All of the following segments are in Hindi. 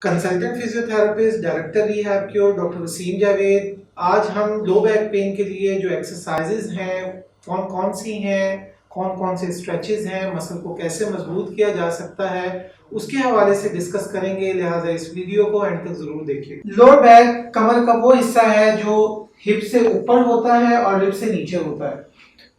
Consultant physiotherapist director rehab cure doctor Waseem Javed. आज हम लो बैक पेन के लिए जो एक्सरसाइजेज हैं कौन कौन सी हैं, कौन कौन से स्ट्रेचेस हैं, मसल को कैसे मजबूत किया जा सकता है, उसके हवाले से डिस्कस करेंगे। लिहाजा इस वीडियो को एंड तक जरूर देखिए। लोअर बैक कमर का वो हिस्सा है जो हिप से ऊपर होता है और हिप से नीचे होता है।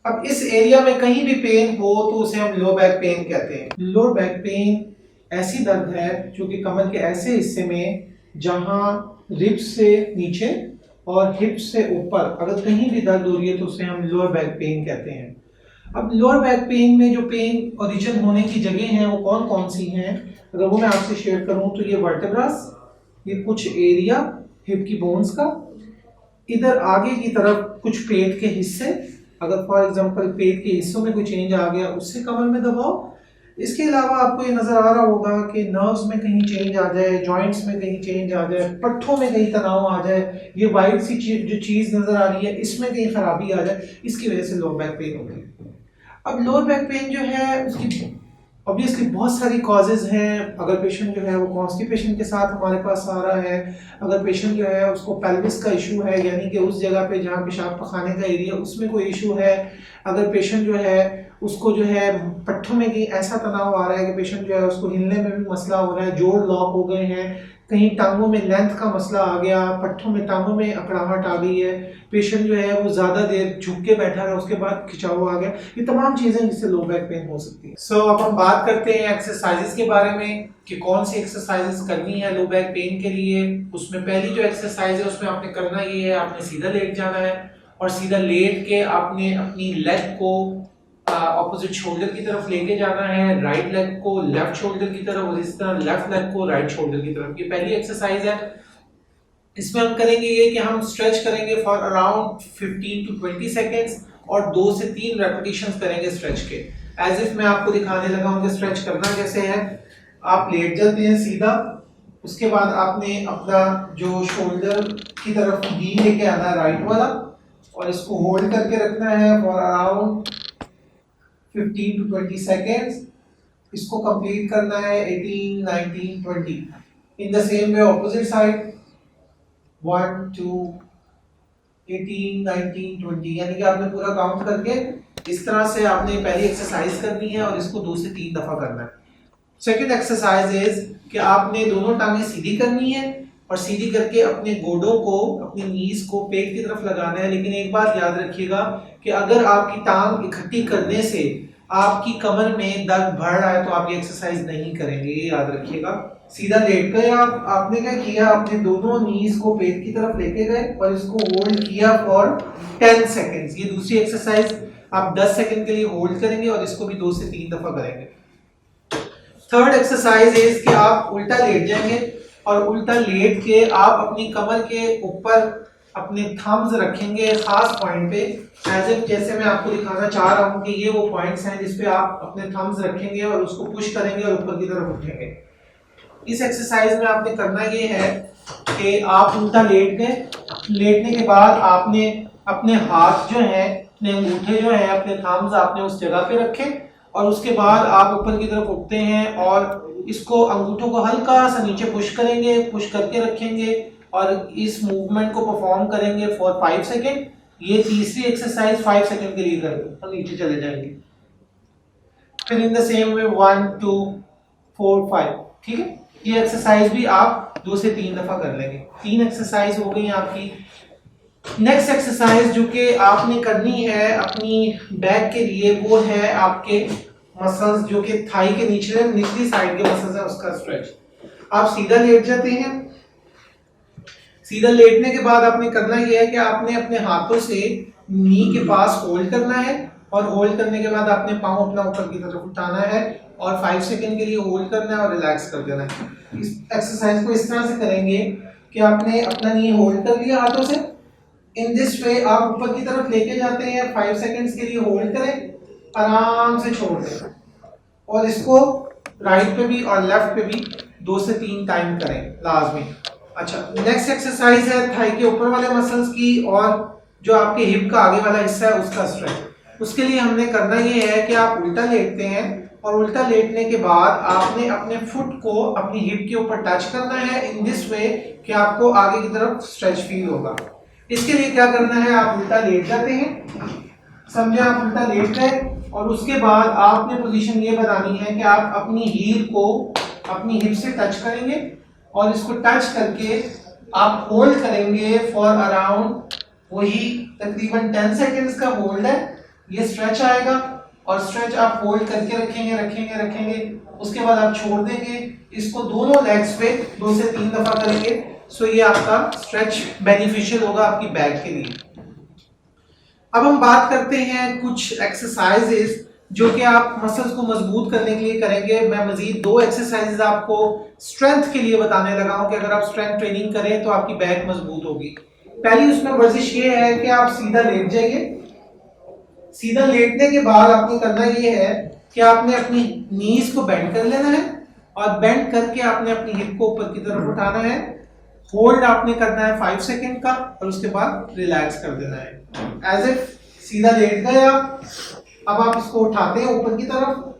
अब इस एरिया में कहीं भी पेन हो तो उसे हम लो बैक पेन कहते हैं। लो बैक पेन ऐसी दर्द है जो कि कमर के ऐसे हिस्से में जहां रिब्स से नीचे और हिप से ऊपर अगर कहीं भी दर्द हो रही है तो उसे हम लोअर बैक पेन कहते हैं। अब लोअर बैक पेन में जो पेन ओरिजिन होने की जगह हैं वो कौन कौन सी हैं, अगर वो मैं आपसे शेयर करूं तो ये वर्टेब्रास, ये कुछ एरिया हिप की बोन्स का, इधर आगे की तरफ कुछ पेट के हिस्से, अगर फॉर एग्जांपल पेट के हिस्सों में कोई चेंज आ गया उससे कमर में दबाव। इसके अलावा आपको ये नजर आ रहा होगा कि नर्व्स में कहीं चेंज आ जाए, जॉइंट्स में कहीं चेंज आ जाए, पट्ठों में कहीं तनाव आ जाए, ये वाइट सी जो चीज नजर आ रही है इसमें कहीं खराबी आ जाए, इसकी वजह से लोअर बैक पेन होती है। अब लोअर बैक पेन जो है उसकी ऑब्वियसली बहुत सारी कॉजेज हैं। अगर पेशेंट जो है वो कॉन्स्टिपेशन के साथ हमारे पास आ रहा है, अगर पेशेंट जो है उसको पेल्विस का इशू है यानी कि उस जगह पे जहाँ पेशाब पखाने का एरिया उसमें कोई इशू है, अगर पेशेंट जो है उसको जो है पट्ठों में कहीं ऐसा तनाव आ रहा है कि पेशेंट जो है उसको हिलने में भी मसला हो रहा है, जोड़ लॉक हो गए हैं, कहीं टांगों में लेंथ का मसला आ गया, पट्ठों में टांगों में अकड़ाहट आ गई है, पेशेंट जो है वो ज्यादा देर झुक के बैठा रहा उसके बाद खिंचाव आ गया, ये तमाम चीजें जिससे लो बैक पेन हो सकती है। सो अब हम बात करते हैं एक्सरसाइजेस के बारे में कि कौन सी एक्सरसाइजेस करनी है लो बैक पेन के लिए। उसमें पहली जो एक्सरसाइज है उसमें आपने करना ये है, आपने सीधा लेट जाना है और सीधा लेट के आपने अपनी लेग को ऑपोजिट शोल्डर की तरफ लेके जाना है, राइट लेग को लेफ्ट शोल्डर की तरफ और इस तरह लेफ्ट लेग को राइट शोल्डर की तरफ। ये पहली एक्सरसाइज है। इसमें हम करेंगे ये कि हम स्ट्रेच करेंगे फॉर अराउंड 15 टू 20 सेकेंड्स और 2 से 3 रेपिटेशंस करेंगे स्ट्रेच के। एज इफ मैं आपको दिखाने लगा हूं कि स्ट्रेच करना कैसे है। आप लेट जाते हैं सीधा, उसके बाद आपने अपना जो शोल्डर की तरफ नी लेके आना है राइट वाला और इसको होल्ड करके रखना है फॉर अराउंड 15 टू 20 सेकेंड्स। इसको कंप्लीट करना है 18, 19, 20। In the same way opposite side 1, 2, 18, 19, 20, यानी कि आपने पूरा काउंट करके इस तरह से आपने पहली एक्सरसाइज करनी है और इसको 2 से 3 दफा करना है। सेकंड एक्सरसाइज इज कि आपने दोनों टांगें सीधी करनी है और सीधी करके अपने गोडों को, अपनी नीज को पेट की तरफ लगाना है। लेकिन एक बात याद रखिएगा कि अगर आपकी टांग इकट्ठी करने से आपकी कमर में दर्द बढ़ रहा है तो आप ये एक्सरसाइज नहीं करेंगे, ये याद रखिएगा। सीधा लेट गए आप, आपने क्या किया, आपने दोनों नीज को पेट की तरफ लेके गए और इसको होल्ड किया फॉर 10 सेकेंड्स। ये दूसरी एक्सरसाइज आप 10 सेकेंड के लिए होल्ड करेंगे और इसको भी 2 से 3 दफा करेंगे। थर्ड एक्सरसाइज इज कि आप उल्टा लेट जाएंगे और उल्टा लेट के आप अपनी कमर के ऊपर अपने थम्स रखेंगे खास पॉइंट पे, एज इफ जैसे मैं आपको दिखाना चाह रहा हूं कि ये वो पॉइंट्स हैं जिस पे आप अपने थम्स रखेंगे और उसको पुश करेंगे और ऊपर की तरफ उठेंगे। इस एक्सरसाइज में आपने करना ये है कि आप उल्टा लेट गए, लेटने के बाद आपने अपने हाथ जो है, अपने अंगूठे जो है, अपने थम्स आपने उस जगह पे रखे और उसके बाद आप ऊपर की तरफ उठते हैं और इसको अंगूठों को हल्का सा नीचे पुश करेंगे, पुश करके रखेंगे और इस मूवमेंट को परफॉर्म करेंगे फॉर 5 सेकेंड। ये तीसरी एक्सरसाइज 5 सेकेंड के लिए करेंगे और नीचे चले जाएंगे। फिर इन द सेम वे 1, 2, 4, 5, ठीक है। ये एक्सरसाइज भी आप 2 से 3 दफा कर लेंगे। 3 एक्सरसाइज हो गई आपकी। नेक्स्ट एक्सरसाइज जो कि आपने करनी है अपनी बैक के लिए वो है आपके मसल्स जो कि थाई के निचली साइड के मसल्स है उसका स्ट्रेच। आप सीधा लेट जाते हैं, सीधा लेटने के बाद आपने करना यह है कि आपने अपने हाथों से नी के पास होल्ड करना है और होल्ड करने के बाद आपने पाँव अपना ऊपर की तरफ उठाना है और 5 सेकेंड के लिए होल्ड करना है और रिलैक्स कर देना है। इस एक्सरसाइज को इस तरह से करेंगे कि आपने अपना नी होल्ड कर लिया हाथों से, इन दिस वे आप ऊपर की तरफ लेके जाते हैं, 5 सेकेंड्स के लिए होल्ड करें, आराम से छोड़ दें और इसको राइट पे भी और लेफ्ट पे भी 2 से 3 टाइम करें लाजमी। अच्छा, नेक्स्ट एक्सरसाइज है थाई के ऊपर वाले मसल्स की और जो आपके हिप का आगे वाला हिस्सा है उसका स्ट्रेच। उसके लिए हमने करना ये है कि आप उल्टा लेटते हैं और उल्टा लेटने के बाद आपने अपने फुट को अपनी हिप के ऊपर टच करना है इन दिस वे कि आपको आगे की तरफ स्ट्रेच फील होगा। इसके लिए क्या करना है, आप उल्टा लेट जाते हैं, समझे, आप उल्टा लेट गए और उसके बाद आपने पोजीशन ये बनानी है कि आप अपनी हील को अपनी हिप से टच करेंगे और इसको टच करके आप होल्ड करेंगे फॉर अराउंड वही तकरीबन 10 सेकेंड्स का होल्ड है। ये स्ट्रेच आएगा और स्ट्रेच आप होल्ड करके रखेंगे, उसके बाद आप छोड़ देंगे। इसको दोनों लेग्स पे 2 से 3 दफा करेंगे। सो ये आपका स्ट्रेच बेनिफिशियल होगा आपकी बैक के लिए। अब हम बात करते हैं कुछ एक्सरसाइजेस जो कि आप मसल्स को मजबूत करने के लिए करेंगे। मैं मजीद 2 एक्सरसाइजेस आपको स्ट्रेंथ के लिए बताने लगा हूं कि अगर आप स्ट्रेंथ ट्रेनिंग करें तो आपकी बैक मजबूत होगी। पहली उसमें वर्जिश ये है कि आप सीधा लेट जाइए। सीधा लेटने के बाद आपने करना ये है कि आपने अपनी नीज को बेंड कर लेना है और बेंड करके आपने अपनी हिप को ऊपर की तरफ उठाना है। होल्ड आपने करना है 5 सेकंड का और उसके बाद रिलैक्स कर देना है। एज इफ सीधा लेट गए आप, अब आप इसको उठाते हैं ऊपर की तरफ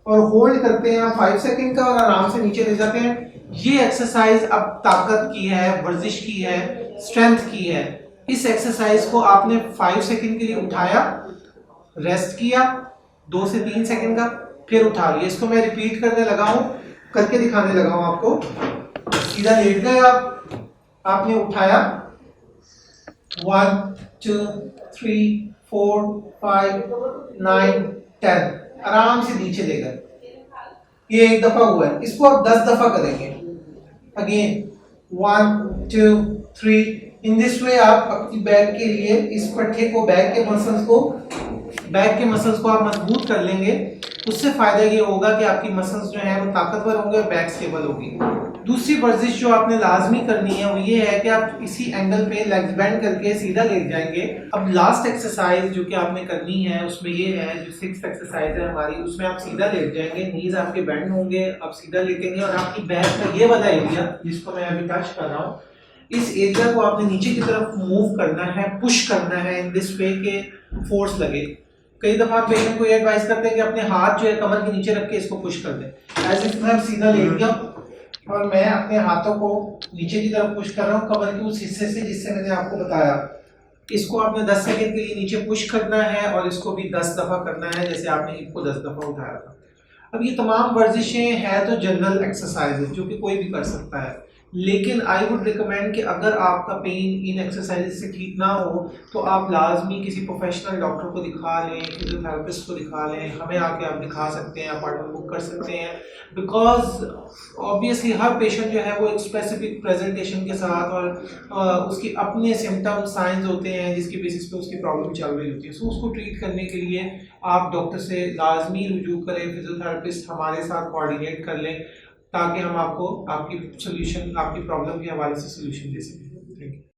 और होल्ड करते हैं 5 सेकंड का और आराम से नीचे ले जाते हैं। ये एक्सरसाइज अब ताकत की है, वर्जिश की है, स्ट्रेंथ की है। इस एक्सरसाइज को आपने 5 सेकंड के लिए उठाया, रेस्ट किया 2 से 3 सेकंड का, फिर उठा लिया। इसको मैं रिपीट करने लगा हूं, करके दिखाने लगा हूं आपको। सीधा लेट गए आप, आपने उठाया 1 2 3 4 5 9 10, आराम से नीचे ले गए। ये एक दफा हुआ है, इसको आप 10 दफा करेंगे। अगेन 1 2 3। इन दिस वे आप अपनी बैक के लिए इस पट्टे को, बैक के मसल्स को आप मजबूत कर लेंगे। उससे फायदा ये होगा कि आपकी मसल्स जो है वो ताकतवर होंगे और बैक स्टेबल होगी। दूसरी वर्जिश जो आपने लाजमी करनी है वो ये है कि आप इसी एंगल पे लेग्स बेंड करके सीधा लेट जाएंगे। अब लास्ट एक्सरसाइज जो कि आपने करनी है उसमें ये है, जो 6th एक्सरसाइज है हमारी, उसमें आप सीधा लेट जाएंगे, नीज आपके बेंड होंगे, आप सीधा लेटेंगे और आपकी बैक का ये वाला एरिया जिसको मैं अभी टच कर रहा हूँ, इस एरिया को आपने नीचे की तरफ मूव करना है, पुश करना है इन दिस वे के फोर्स लगे। कई दफा पेशेंट को ये एडवाइस करते हैं कि अपने हाथ जो है कमर के नीचे रख के इसको पुश कर दें। ऐसे मैं सीधा लेट गया और मैं अपने हाथों को नीचे की तरफ पुश कर रहा हूँ कमर के उस हिस्से से जिससे मैंने आपको बताया। इसको आपने 10 सेकंड के लिए नीचे पुश करना है और इसको भी 10 दफा करना है जैसे आपने हिप को 10 दफा उठाया था। अब ये तमाम वर्जिशें हैं तो जनरल एक्सरसाइज जो कि कोई भी कर सकता है, लेकिन आई वुड रिकमेंड कि अगर आपका पेन इन एक्सरसाइज से ठीक ना हो तो आप लाजमी किसी प्रोफेशनल डॉक्टर को दिखा लें, फिजियोथेरेपिस्ट को दिखा लें। हमें आके आप दिखा सकते हैं, अपॉइंटमेंट बुक कर सकते हैं, बिकॉज ऑब्वियसली हर पेशेंट जो है वो एक स्पेसिफिक प्रेजेंटेशन के साथ और उसकी अपने सिम्टम साइंस होते हैं जिसकी बेसिस पे उसकी प्रॉब्लम चल रही होती है। सो उसको ट्रीट करने के लिए आप डॉक्टर से लाजमी रुजू करें, फिजियोथेरेपिस्ट हमारे साथ कोऑर्डिनेट कर लें ताकि हम आपको आपकी प्रॉब्लम के हवाले से सोल्यूशन दे सकें। Thank you.